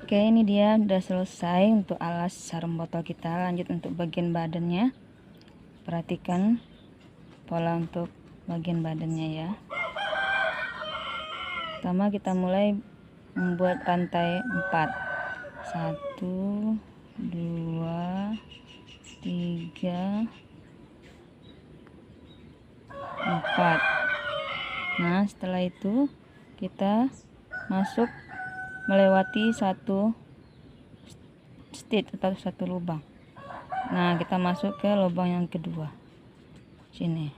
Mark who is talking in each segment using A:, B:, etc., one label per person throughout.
A: Oke, ini dia udah selesai untuk alas sarung botol kita. Lanjut untuk bagian badannya. Perhatikan pola untuk bagian badannya ya. Pertama kita mulai membuat rantai 4. 1 2 3 4. Nah, setelah itu kita masuk melewati satu stitch atau satu lubang. Nah, kita masuk ke lubang yang kedua. Sini.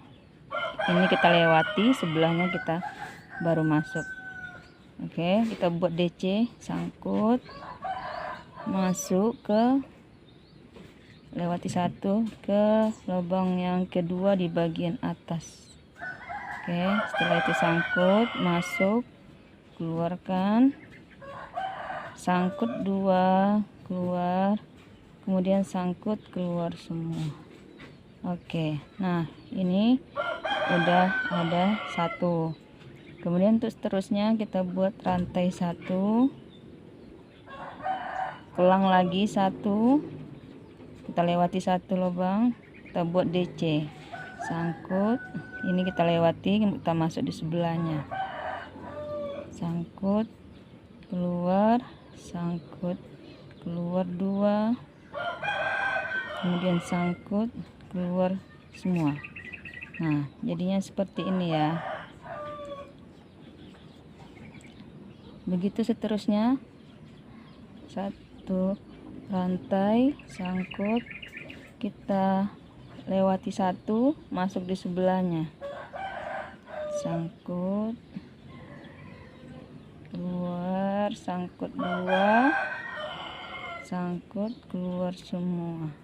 A: Ini kita lewati, sebelahnya kita baru masuk. Oke, kita buat DC, sangkut, masuk ke lewati satu ke lubang yang kedua di bagian atas. Oke, setelah itu sangkut, masuk, keluarkan, sangkut 2, keluar, kemudian sangkut, keluar semua. Oke, nah ini udah ada satu. Kemudian untuk seterusnya kita buat rantai 1, ulang lagi 1, kita lewati satu lubang, kita buat DC, sangkut, ini kita lewati, kita masuk di sebelahnya, sangkut, keluar, sangkut, keluar 2, kemudian sangkut, keluar semua. Nah, jadinya seperti ini ya. Begitu seterusnya, satu rantai, sangkut, kita lewati satu, masuk di sebelahnya, sangkut, keluar, sangkut 2, sangkut, keluar semua.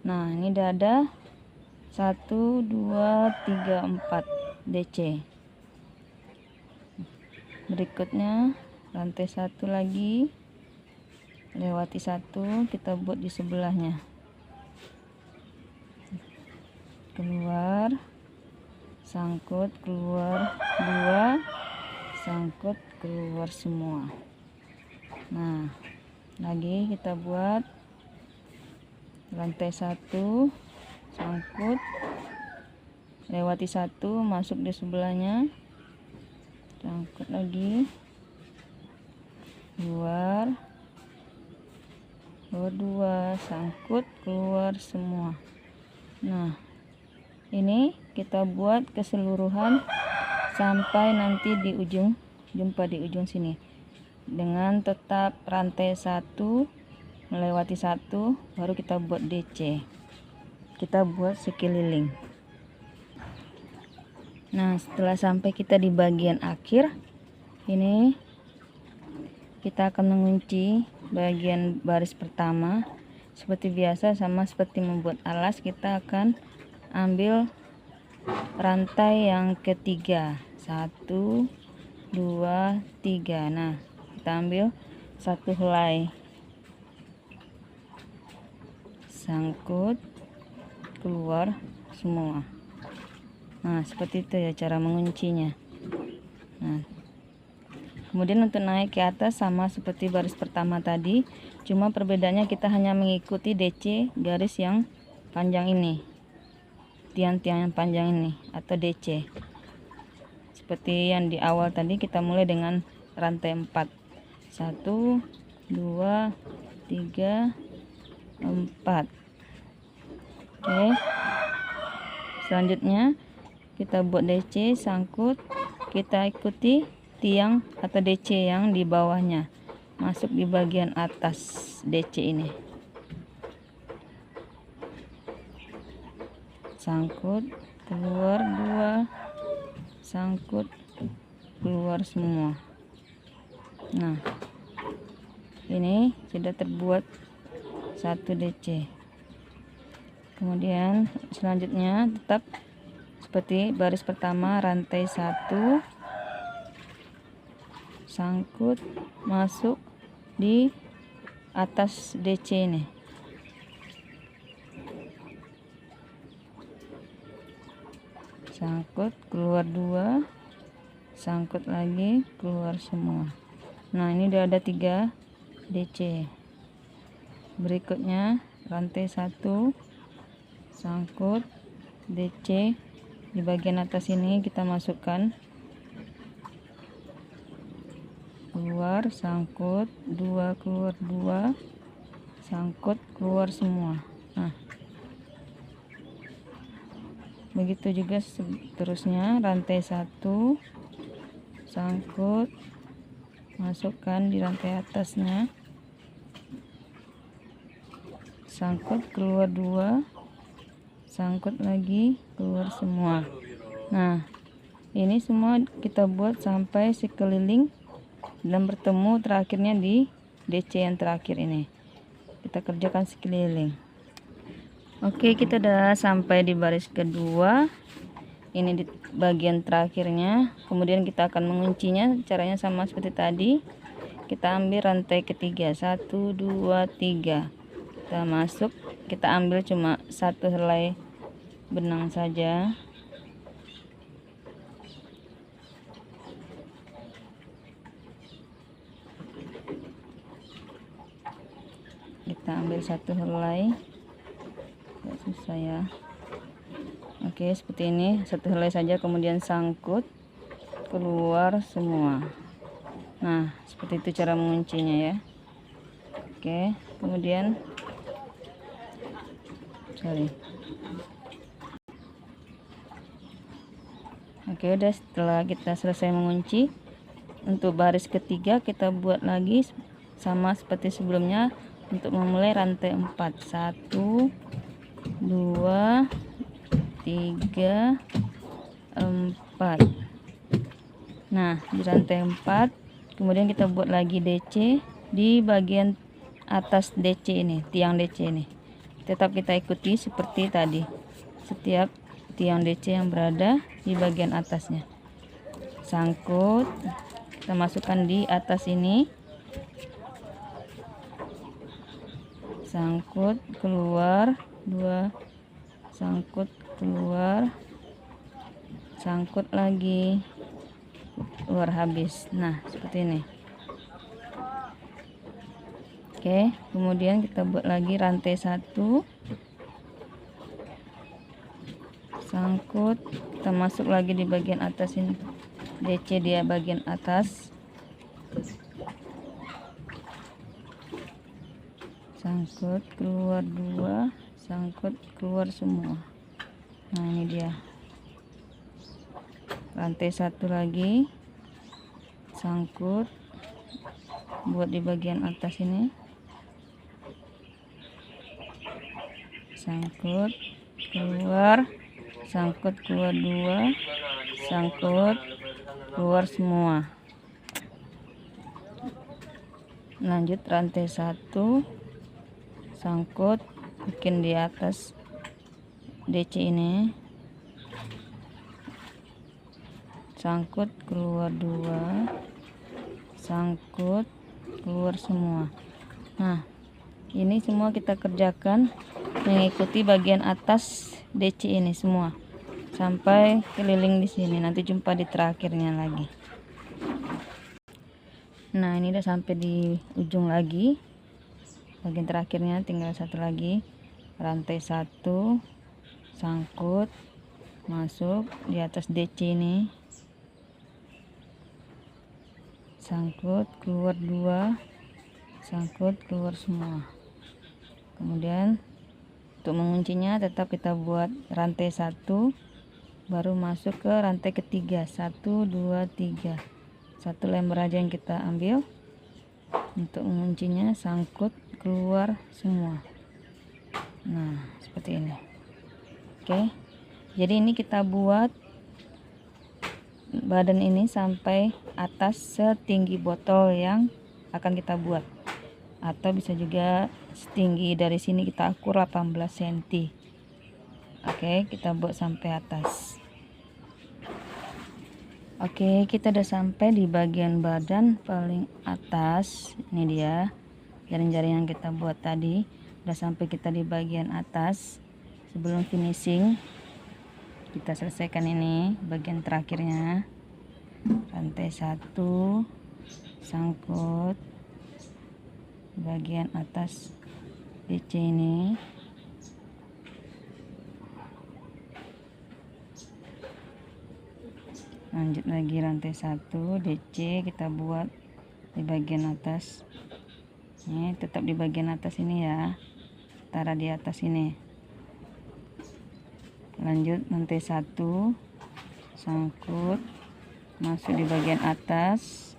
A: Nah, ini udah ada 1 2 3 4 DC. Berikutnya rantai 1 lagi, lewati 1, kita buat di sebelahnya, keluar, sangkut, keluar 2, sangkut, keluar semua. Nah, lagi kita buat rantai 1, sangkut, lewati 1, masuk di sebelahnya, sangkut lagi, keluar, 2, sangkut, keluar semua. Nah, ini kita buat keseluruhan sampai nanti di ujung, jumpa di ujung sini, dengan tetap rantai 1, melewati 1, baru kita buat DC, kita buat sekeliling. Nah, setelah sampai kita di bagian akhir ini, kita akan mengunci bagian baris pertama. Seperti biasa, sama seperti membuat alas, kita akan ambil rantai yang ketiga, 1 2 3. Nah, kita ambil satu helai, sangkut, keluar semua. Nah, seperti itu ya cara menguncinya. Nah, kemudian untuk naik ke atas sama seperti baris pertama tadi, cuma perbedaannya kita hanya mengikuti DC garis yang panjang ini, tiang-tiang yang panjang ini, atau DC. Seperti yang di awal tadi, kita mulai dengan rantai 4, 1 2 3 4. Oke, selanjutnya kita buat DC, sangkut, kita ikuti tiang atau DC yang di bawahnya, masuk di bagian atas DC ini, sangkut, keluar 2, sangkut, keluar semua. Nah, ini sudah terbuat satu DC. Kemudian selanjutnya tetap seperti baris pertama, rantai 1, sangkut, masuk di atas DC ini, sangkut, keluar 2, sangkut lagi, keluar semua. Nah, ini udah ada 3 DC. Berikutnya rantai 1 sangkut DC. Di bagian atas ini kita masukkan, keluar, sangkut, 2, keluar 2, sangkut, keluar semua. Nah, begitu juga seterusnya, rantai 1 sangkut, masukkan di rantai atasnya, sangkut, keluar 2, sangkut lagi, keluar semua. Nah, ini semua kita buat sampai sekeliling dan bertemu terakhirnya di DC yang terakhir ini. Kita kerjakan sekeliling. Oke, kita udah sampai di baris kedua. Ini di bagian terakhirnya. Kemudian kita akan menguncinya. Caranya sama seperti tadi. Kita ambil rantai ketiga, 1 2 3. Kita masuk, kita ambil cuma 1 helai benang saja. Kita ambil 1 helai, tidak susah ya. Oke, seperti ini, 1 helai saja, kemudian sangkut, keluar semua. Nah, seperti itu cara menguncinya ya. Oke, kemudian Oke, udah, setelah kita selesai mengunci, untuk baris ketiga kita buat lagi sama seperti sebelumnya. Untuk memulai rantai 4, 1 2 3 4. Nah, di rantai 4 kemudian kita buat lagi DC di bagian atas DC ini, tiang DC ini. Tetap kita ikuti seperti tadi, setiap tiang DC yang berada di bagian atasnya, sangkut, kita masukkan di atas ini, sangkut, keluar 2, sangkut, keluar, sangkut lagi, keluar, habis. Nah, seperti ini. Oke, kemudian kita buat lagi rantai 1, sangkut, kita masuk lagi di bagian atas ini, DC dia bagian atas, sangkut, keluar 2, sangkut, keluar semua. Nah, ini dia rantai 1 lagi, sangkut, buat di bagian atas ini, sangkut, keluar, sangkut, keluar 2, sangkut, keluar semua. Lanjut rantai 1, sangkut, bikin di atas DC ini, sangkut, keluar 2, sangkut, keluar semua. Nah, ini semua kita kerjakan mengikuti bagian atas DC ini semua sampai keliling di sini. Nanti jumpa di terakhirnya lagi. Nah, ini udah sampai di ujung lagi, bagian terakhirnya tinggal 1 lagi. Rantai 1, sangkut, masuk di atas DC ini, sangkut, keluar 2, sangkut, keluar semua. Kemudian untuk menguncinya tetap kita buat rantai 1, baru masuk ke rantai ketiga, 1 2 3, 1 lembar aja yang kita ambil. Untuk menguncinya sangkut, keluar semua. Nah, seperti ini. Oke, jadi ini kita buat badan ini sampai atas setinggi botol yang akan kita buat, atau bisa juga setinggi dari sini kita ukur 18 cm. Oke, kita buat sampai atas. Oke, kita udah sampai di bagian badan paling atas. Ini dia jaring-jaring yang kita buat tadi. Udah sampai kita di bagian atas. Sebelum finishing, kita selesaikan ini bagian terakhirnya. Rantai 1, sangkut, bagian atas DC ini. Lanjut lagi rantai 1 DC kita buat di bagian atas. Ini tetap di bagian atas ini ya, taruh di atas ini. Lanjut rantai 1 sangkut, masuk di bagian atas,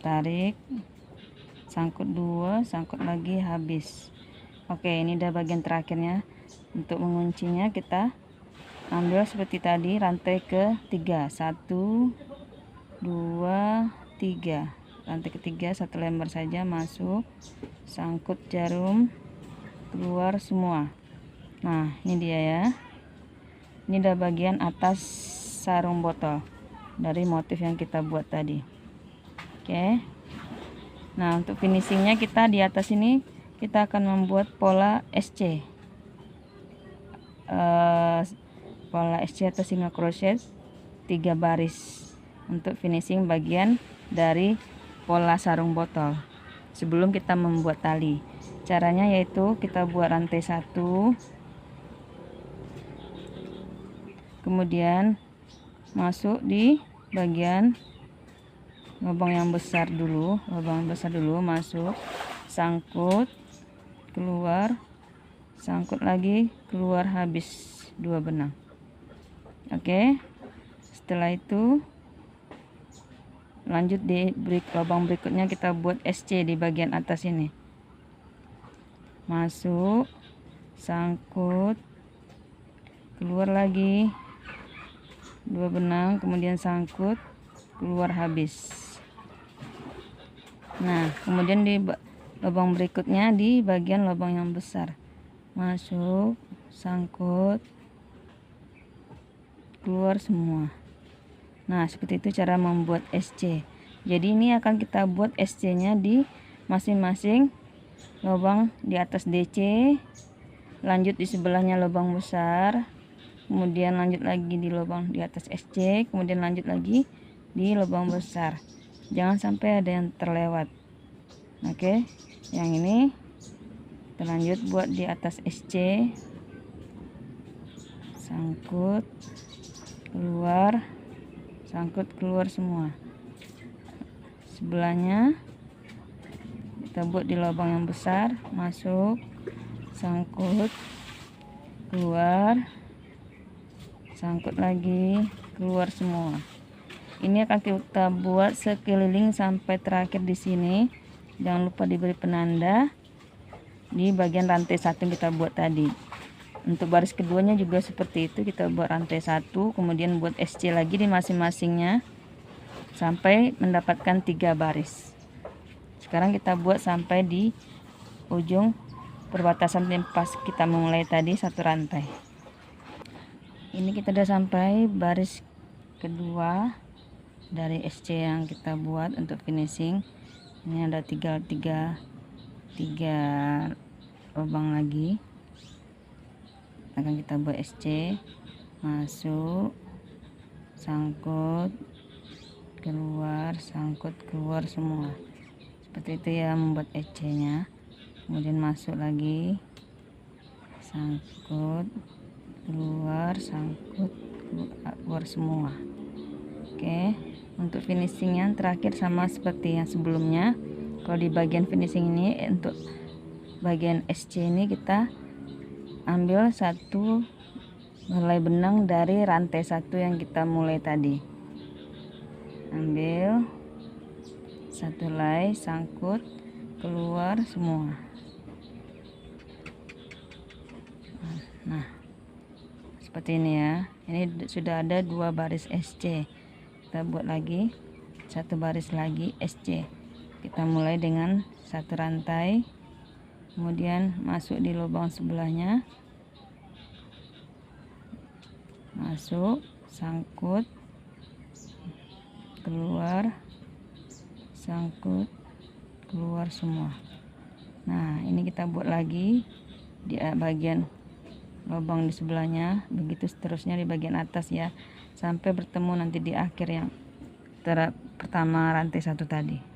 A: tarik, sangkut 2, sangkut lagi, habis. Oke, ini udah bagian terakhirnya. Untuk menguncinya kita ambil seperti tadi, rantai ke-3, 1 2 3, rantai ke-3 satu lembar saja, masuk, sangkut jarum, keluar semua. Nah, ini dia ya, ini udah bagian atas sarung botol dari motif yang kita buat tadi. Oke, nah untuk finishingnya kita di atas ini kita akan membuat pola SC, pola SC atau single crochet 3 baris untuk finishing bagian dari pola sarung botol sebelum kita membuat tali. Caranya yaitu kita buat rantai 1, kemudian masuk di bagian lubang yang besar dulu, masuk, sangkut, keluar, sangkut lagi, keluar, habis 2 benang. Oke, setelah itu lanjut di lubang berikutnya kita buat SC di bagian atas ini. Masuk, sangkut, keluar lagi 2 benang, kemudian sangkut, keluar, habis. Nah, kemudian di lubang berikutnya di bagian lubang yang besar, masuk, sangkut, keluar semua. Nah, seperti itu cara membuat SC. Jadi ini akan kita buat SC nya di masing-masing lubang di atas DC, lanjut di sebelahnya lubang besar, kemudian lanjut lagi di lubang di atas SC, kemudian lanjut lagi di lubang besar. Jangan sampai ada yang terlewat. Oke, yang ini kita lanjut buat di atas SC, sangkut, keluar, sangkut, keluar semua. Sebelahnya kita buat di lubang yang besar, masuk, sangkut, keluar, sangkut lagi, keluar semua. Ini akan kita buat sekeliling sampai terakhir di sini. Jangan lupa diberi penanda di bagian rantai 1 yang kita buat tadi. Untuk baris keduanya juga seperti itu, kita buat rantai 1, kemudian buat SC lagi di masing-masingnya sampai mendapatkan 3 baris. Sekarang kita buat sampai di ujung perbatasan pas kita memulai tadi 1 rantai. Ini kita udah sampai baris kedua dari SC yang kita buat untuk finishing. Ini ada 3 lubang lagi. Akan kita buat SC, masuk, sangkut, keluar, sangkut, keluar semua. Seperti itu ya membuat SC nya. Kemudian masuk lagi, sangkut, keluar, sangkut, keluar semua. Oke, untuk finishing yang terakhir sama seperti yang sebelumnya. Kalau di bagian finishing ini, untuk bagian SC ini kita ambil 1 helai benang dari rantai 1 yang kita mulai tadi. Ambil 1 helai, sangkut, keluar semua. Nah, seperti ini ya. Ini sudah ada 2 baris SC. Kita buat lagi 1 baris lagi SC. Kita mulai dengan 1 rantai, kemudian masuk di lubang sebelahnya, masuk, sangkut, keluar, sangkut, keluar semua. Nah, ini kita buat lagi di bagian lubang di sebelahnya, begitu seterusnya di bagian atas ya, sampai bertemu nanti di akhir yang pertama rantai 1 tadi.